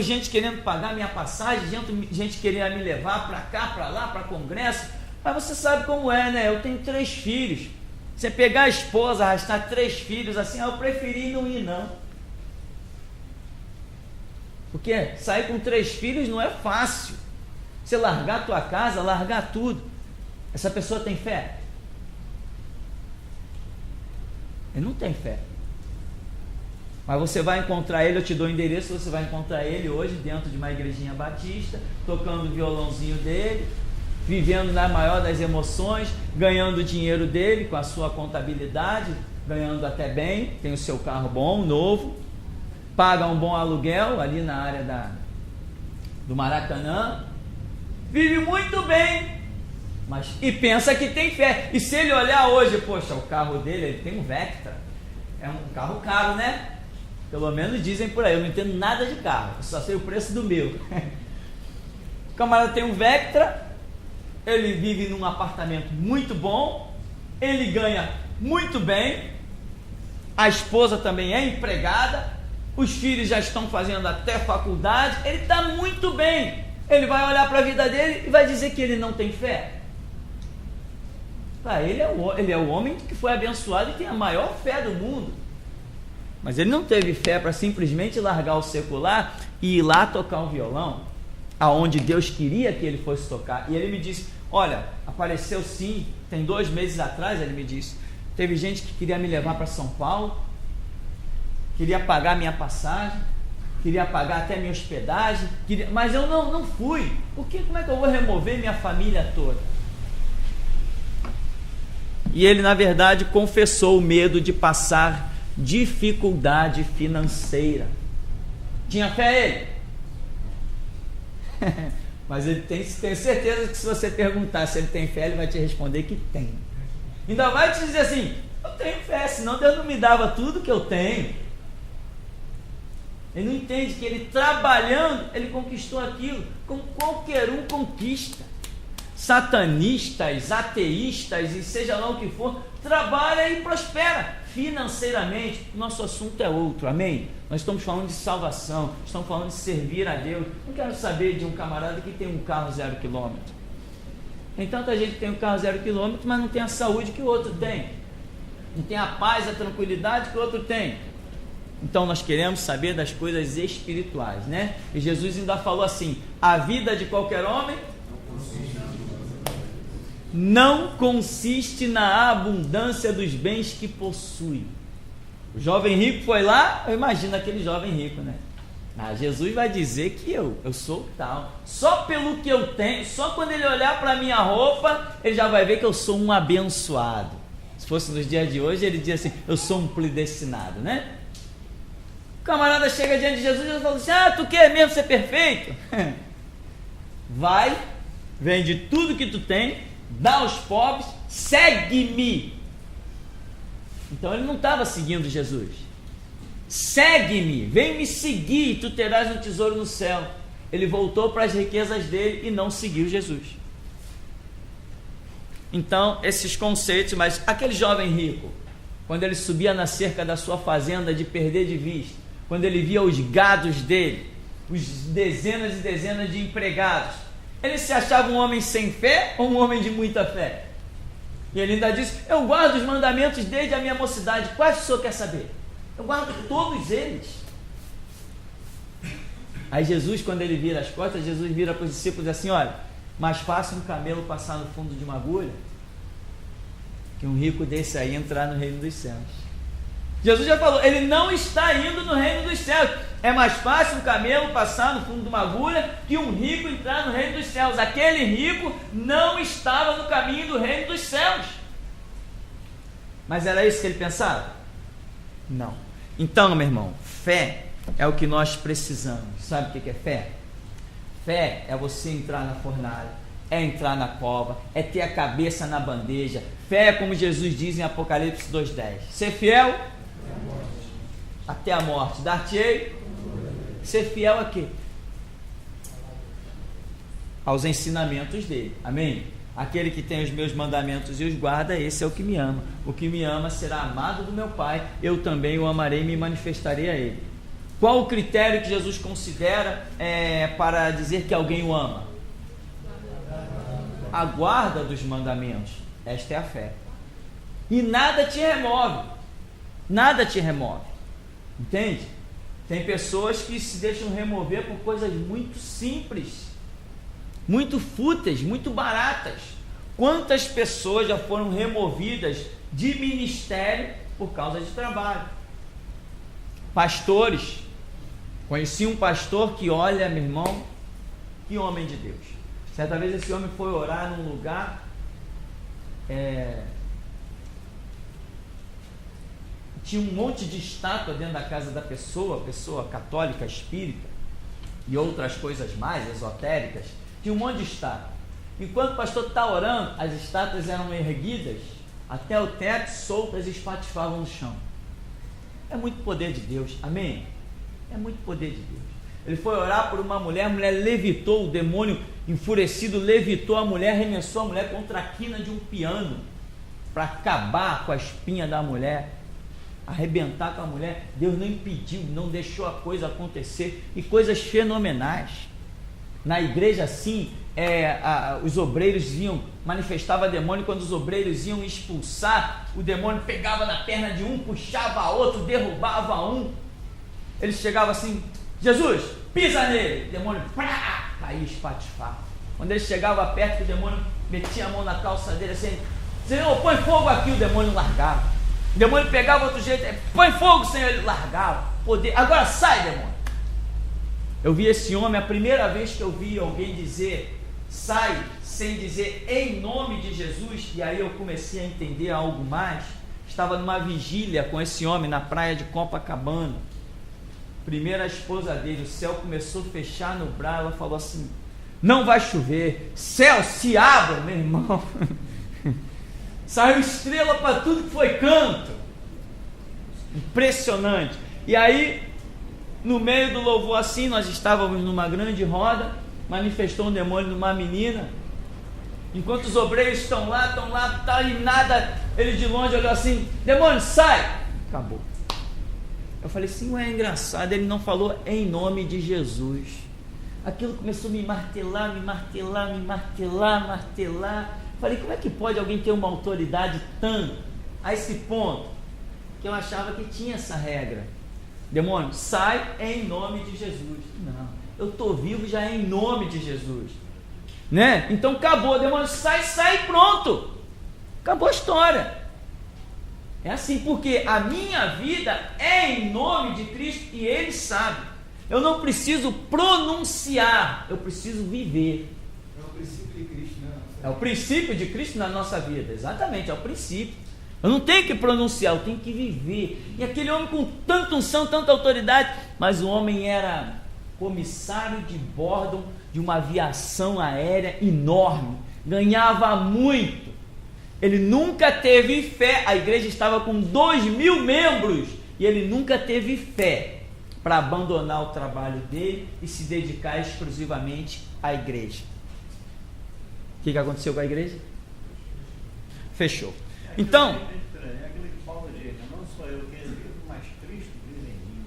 gente querendo pagar minha passagem, gente querendo me levar para cá, para lá, para congresso, mas você sabe como é, né? Eu tenho 3 filhos, você pegar a esposa, arrastar 3 filhos assim, eu preferi não ir não. Porque sair com 3 filhos não é fácil. Você largar a tua casa, largar tudo. Essa pessoa tem fé? Ele não tem fé. Mas você vai encontrar ele, eu te dou o endereço, você vai encontrar ele hoje dentro de uma igrejinha batista, tocando o violãozinho dele, vivendo na maior das emoções, ganhando o dinheiro dele com a sua contabilidade, ganhando até bem, tem o seu carro bom, novo, paga um bom aluguel ali na área do Maracanã, vive muito bem, e pensa que tem fé. E se ele olhar hoje, poxa, o carro dele, ele tem um Vectra, é um carro caro, né? Pelo menos dizem por aí, eu não entendo nada de carro, eu só sei o preço do meu. O camarada tem um Vectra, ele vive num apartamento muito bom, ele ganha muito bem, a esposa também é empregada, os filhos já estão fazendo até faculdade, ele está muito bem. Ele vai olhar para a vida dele e vai dizer que ele não tem fé? Ele é o homem que foi abençoado e tem a maior fé do mundo. Mas ele não teve fé para simplesmente largar o secular e ir lá tocar um violão, aonde Deus queria que ele fosse tocar. E ele me disse, olha, apareceu sim, tem 2 meses atrás, ele me disse, teve gente que queria me levar para São Paulo, queria pagar minha passagem, queria pagar até minha hospedagem, mas eu não fui, porque como é que eu vou remover minha família toda? E ele, na verdade, confessou o medo de passar dificuldade financeira. Tinha fé ele? Mas ele tem certeza que se você perguntar se ele tem fé, ele vai te responder que tem. Ainda vai te dizer assim, eu tenho fé, senão Deus não me dava tudo que eu tenho. Ele não entende que ele trabalhando, ele conquistou aquilo, como qualquer um conquista. Satanistas, ateístas e seja lá o que for, trabalha e prospera financeiramente. Nosso assunto é outro, amém? Nós estamos falando de salvação, estamos falando de servir a Deus. Não quero saber de um camarada que tem um carro 0 km. Tem tanta gente que tem um carro 0 km, mas não tem a saúde que o outro tem, não tem a paz, a tranquilidade que o outro tem. Então nós queremos saber das coisas espirituais, né? E Jesus ainda falou assim, a vida de qualquer homem não consiste na abundância dos bens que possui. O jovem rico foi lá, eu imagino aquele jovem rico, né? Jesus vai dizer que eu sou tal, só pelo que eu tenho, só quando ele olhar para a minha roupa, ele já vai ver que eu sou um abençoado. Se fosse nos dias de hoje, ele diz assim, eu sou um predestinado, né? O camarada chega diante de Jesus e fala assim, tu quer mesmo ser perfeito? Vai, vende tudo que tu tem, dá aos pobres, segue-me. Então ele não estava seguindo Jesus. Segue-me, vem me seguir, tu terás um tesouro no céu. Ele voltou para as riquezas dele e não seguiu Jesus. Então, esses conceitos, mas aquele jovem rico, quando ele subia na cerca da sua fazenda de perder de vista, quando ele via os gados dele, os dezenas e dezenas de empregados, ele se achava um homem sem fé ou um homem de muita fé? E ele ainda disse, eu guardo os mandamentos desde a minha mocidade. Quais o senhor quer saber? Eu guardo todos eles. Aí Jesus, quando ele vira as costas, Jesus vira para os discípulos assim, olha, mais fácil um camelo passar no fundo de uma agulha que um rico desse aí entrar no reino dos céus. Jesus já falou, ele não está indo no reino dos céus. É mais fácil um camelo passar no fundo de uma agulha que um rico entrar no reino dos céus. Aquele rico não estava no caminho do reino dos céus. Mas era isso que ele pensava? Não. Então, meu irmão, fé é o que nós precisamos. Sabe o que é fé? Fé é você entrar na fornalha, é entrar na cova, é ter a cabeça na bandeja. Fé é como Jesus diz em Apocalipse 2:10. Ser fiel até a morte. Dar-te-ei. Ser fiel a quê? Aos ensinamentos dele. Amém? Aquele que tem os meus mandamentos e os guarda, esse é o que me ama. O que me ama será amado do meu Pai. Eu também o amarei e me manifestarei a ele. Qual o critério que Jesus considera para dizer que alguém o ama? A guarda dos mandamentos. Esta é a fé. E nada te remove. Nada te remove. Entende? Tem pessoas que se deixam remover por coisas muito simples, muito fúteis, muito baratas. Quantas pessoas já foram removidas de ministério por causa de trabalho? Pastores. Conheci um pastor que, olha, meu irmão, que homem de Deus. Certa vez esse homem foi orar num lugar, tinha um monte de estátua dentro da casa da pessoa católica, espírita, e outras coisas mais esotéricas, tinha um monte de estátua. Enquanto o pastor está orando, as estátuas eram erguidas até o teto, soltas e espatifavam no chão. É muito poder de Deus, amém? É muito poder de Deus. Ele foi orar por uma mulher, a mulher levitou, o demônio enfurecido levitou a mulher, arremessou a mulher contra a quina de um piano, para acabar com a espinha da mulher, arrebentar com a mulher. Deus não impediu, não deixou a coisa acontecer, e coisas fenomenais. Na igreja, assim, os obreiros iam, manifestava demônio, quando os obreiros iam expulsar, o demônio pegava na perna de um, puxava outro, derrubava um. Ele chegava assim: Jesus, pisa nele. O demônio, pá, caía espatifado. Quando ele chegava perto, o demônio metia a mão na calça dele assim: Senhor, põe fogo aqui. O demônio largava. O demônio pegava outro jeito: põe fogo, Senhor. Ele largava. Poder, agora sai, demônio. Eu vi esse homem, a primeira vez que eu vi alguém dizer sai, sem dizer em nome de Jesus, e aí eu comecei a entender algo mais. Estava numa vigília com esse homem na praia de Copacabana. Primeira esposa dele, o céu começou a fechar no brau, ela falou assim: não vai chover, céu se abra, meu irmão. Saiu estrela para tudo que foi canto. Impressionante. E aí, no meio do louvor assim, nós estávamos numa grande roda, manifestou um demônio numa menina. Enquanto os obreiros estão lá, tá e nada, ele de longe olhou assim: demônio, sai! Acabou. Eu falei assim: ué, é engraçado, ele não falou em nome de Jesus. Aquilo começou a me martelar. Falei: como é que pode alguém ter uma autoridade tanto a esse ponto? Que eu achava que tinha essa regra. Demônio, sai em nome de Jesus. Não, eu estou vivo já em nome de Jesus, né? Então acabou, demônio, sai, pronto, acabou a história. É assim, porque a minha vida é em nome de Cristo e Ele sabe. Eu não preciso pronunciar, eu preciso viver. É o princípio de Cristo, né? É o princípio de Cristo na nossa vida, exatamente, é o princípio. Eu não tenho que pronunciar, eu tenho que viver. E aquele homem com tanta unção, tanta autoridade, mas o homem era comissário de bordo de uma aviação aérea enorme, ganhava muito. Ele nunca teve fé. A igreja estava com 2.000 membros e ele nunca teve fé para abandonar o trabalho dele e se dedicar exclusivamente à igreja. O que aconteceu com a igreja? Fechou. Então, é aquilo que Paulo diz: não sou eu que vivo, mas Cristo vive em mim.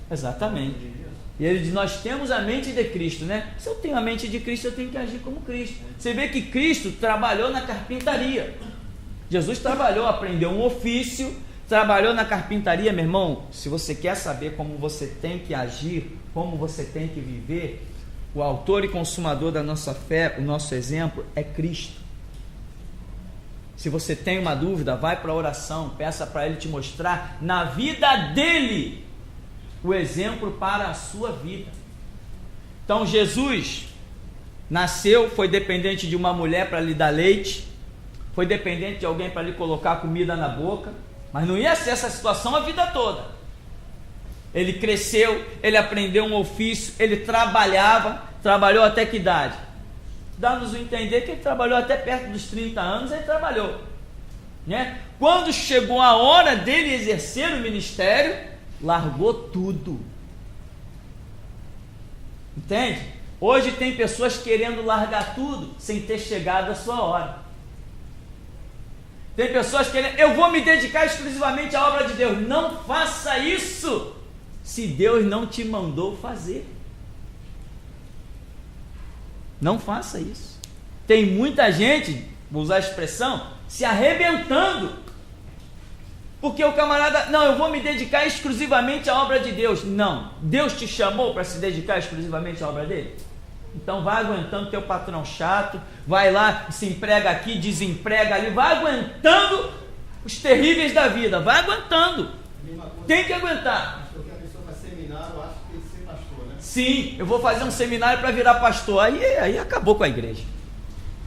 Exatamente. E ele diz: nós temos a mente de Cristo, né? Se eu tenho a mente de Cristo, eu tenho que agir como Cristo. Você vê que Cristo trabalhou na carpintaria. Jesus trabalhou, aprendeu um ofício, trabalhou na carpintaria. Meu irmão, se você quer saber como você tem que agir, como você tem que viver, o autor e consumador da nossa fé, o nosso exemplo é Cristo. Se você tem uma dúvida, vai para a oração, peça para Ele te mostrar na vida dele o exemplo para a sua vida. Então Jesus nasceu, foi dependente de uma mulher para lhe dar leite, foi dependente de alguém para lhe colocar comida na boca, mas não ia ser essa situação a vida toda. Ele cresceu, ele aprendeu um ofício, ele trabalhou até que idade? Dá-nos a entender que ele trabalhou até perto dos 30 anos, ele trabalhou, né? Quando chegou a hora dele exercer o ministério, largou tudo. Entende? Hoje tem pessoas querendo largar tudo sem ter chegado a sua hora. Tem pessoas querendo: eu vou me dedicar exclusivamente à obra de Deus. Não faça isso se Deus não te mandou fazer. Não faça isso. Tem muita gente, vou usar a expressão, se arrebentando, Porque o camarada, não, eu vou me dedicar exclusivamente à obra de Deus. Não, Deus te chamou para se dedicar exclusivamente à obra dele? Então vai aguentando teu patrão chato, vai lá, se emprega aqui, desemprega ali, vai aguentando os terríveis da vida, vai aguentando. Tem que aguentar. Porque a pessoa vai seminário, eu acho que tem que ser pastor, né? Sim, eu vou fazer um seminário para virar pastor. Aí acabou com a igreja,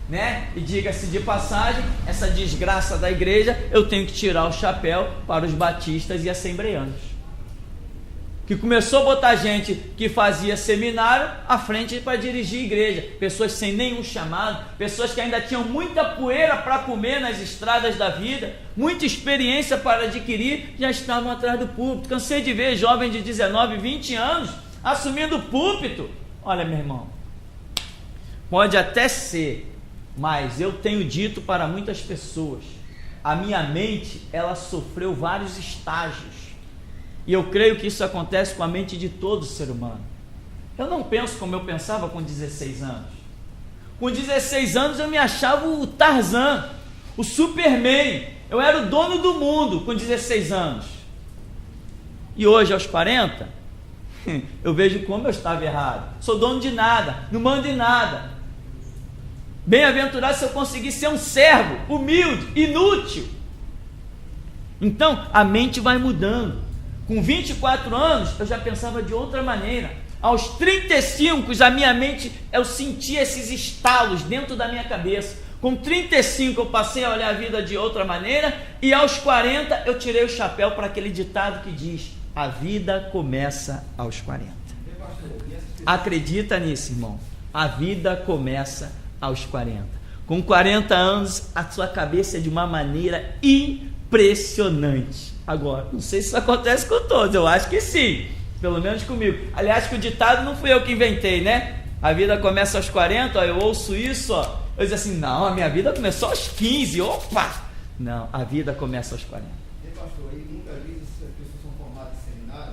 né? E diga-se de passagem, essa desgraça da igreja, eu tenho que tirar o chapéu para os batistas e assembleanos, que começou a botar gente que fazia seminário à frente para dirigir igreja, pessoas sem nenhum chamado, pessoas que ainda tinham muita poeira para comer nas estradas da vida, muita experiência para adquirir, já estavam atrás do púlpito. Cansei de ver jovem de 19, 20 anos assumindo o púlpito. Olha, meu irmão, pode até ser, mas eu tenho dito para muitas pessoas, a minha mente, ela sofreu vários estágios, e eu creio que isso acontece com a mente de todo ser humano. Eu não penso como eu pensava com 16 anos. Com 16 anos eu me achava o Tarzan, o Superman, eu era o dono do mundo com 16 anos. E hoje, aos 40, eu vejo como eu estava errado. Sou dono de nada, não mando em nada. Bem-aventurado se eu conseguir ser um servo, humilde, inútil. Então, a mente vai mudando. Com 24 anos, eu já pensava de outra maneira. Aos 35, a minha mente, eu sentia esses estalos dentro da minha cabeça. Com 35, eu passei a olhar a vida de outra maneira. E aos 40, eu tirei o chapéu para aquele ditado que diz: a vida começa aos 40. Acredita nisso, irmão. A vida começa aos 40. Com 40 anos, a sua cabeça é de uma maneira impressionante. Agora, não sei se isso acontece com todos, eu acho que sim, pelo menos comigo. Aliás, que o ditado não fui eu que inventei, né? A vida começa aos 40, ó, eu ouço isso, ó, eu digo assim, não, a minha vida começou aos 15, opa! Não, a vida começa aos 40. Pastor, e muitas vezes as pessoas são formadas em seminário,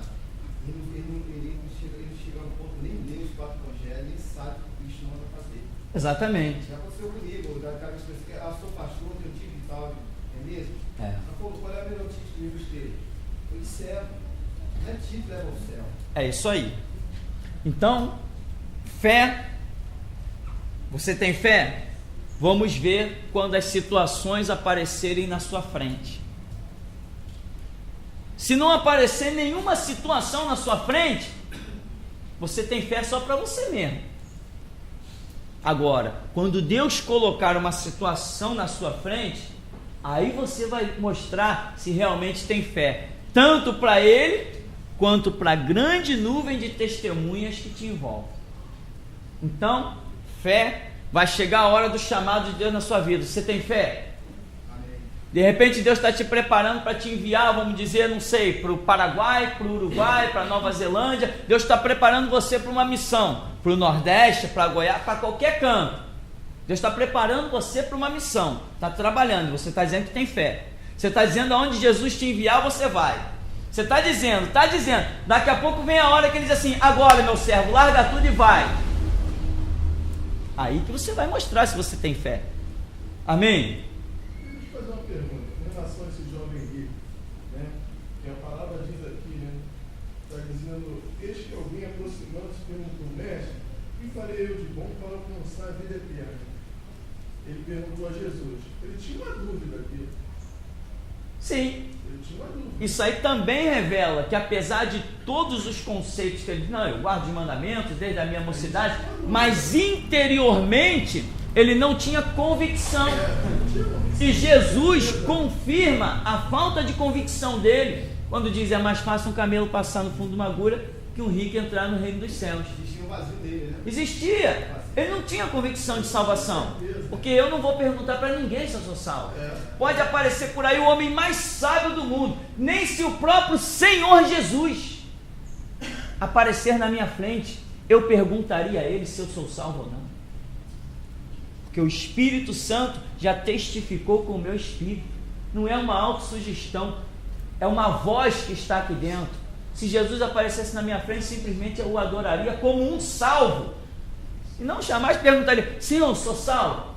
ele não chega ao ponto nem ler os 4 evangelhos, nem sabe o que Cristo manda fazer. Exatamente. Já aconteceu comigo, da cara das pessoas que, sou pastor, tenho tipo de tal, é mesmo? É. Qual é a melhor título que livros dele? Foi de servo. Não é título, leva ao céu. É isso aí. Então, fé. Você tem fé? Vamos ver quando as situações aparecerem na sua frente. Se não aparecer nenhuma situação na sua frente, você tem fé só para você mesmo. Agora, quando Deus colocar uma situação na sua frente, aí você vai mostrar se realmente tem fé, tanto para Ele, quanto para a grande nuvem de testemunhas que te envolve. Então, fé, vai chegar a hora do chamado de Deus na sua vida. Você tem fé? Amém. De repente Deus está te preparando para te enviar, vamos dizer, não sei, para o Paraguai, para o Uruguai, para a Nova Zelândia. Deus está preparando você para uma missão, para o Nordeste, para Goiás, para qualquer canto. Deus está preparando você para uma missão, está trabalhando, você está dizendo que tem fé. Você está dizendo aonde Jesus te enviar, você vai. Você está dizendo, daqui a pouco vem a hora que ele diz assim, agora meu servo, larga tudo e vai. Aí que você vai mostrar se você tem fé. Amém? Deixa eu fazer uma pergunta em relação a esse jovem rico, né? Que a palavra diz aqui, né? Está dizendo, eis que alguém aproximando-se perguntou, mestre, o que farei eu de bom para alcançar a vida eterna? Ele perguntou a Jesus. Ele tinha uma dúvida aqui. Sim. Ele tinha uma dúvida. Isso aí também revela que apesar de todos os conceitos que ele diz, não, eu guardo os mandamentos desde a minha mocidade, mas interiormente ele não tinha convicção. E Jesus confirma a falta de convicção dele quando diz, é mais fácil um camelo passar no fundo de uma agulha que um rico entrar no reino dos céus. Existia um vazio dele, né? Existia. Ele não tinha convicção de salvação. Porque eu não vou perguntar para ninguém se eu sou salvo. Pode aparecer por aí o homem mais sábio do mundo. Nem se o próprio Senhor Jesus aparecer na minha frente, eu perguntaria a ele se eu sou salvo ou não. Porque o Espírito Santo já testificou com o meu espírito. Não é uma autossugestão, é uma voz que está aqui dentro. Se Jesus aparecesse na minha frente, simplesmente eu o adoraria como um salvo. E não jamais perguntaria, Senhor, eu sou salvo?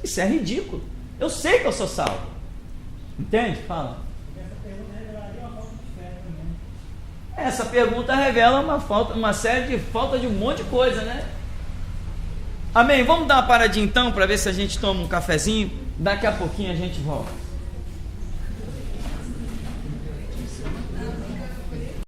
Isso é ridículo. Eu sei que eu sou salvo. Entende? Fala. Essa pergunta revela uma série de falta de um monte de coisa, né? Amém? Vamos dar uma paradinha então para ver se a gente toma um cafezinho. Daqui a pouquinho a gente volta.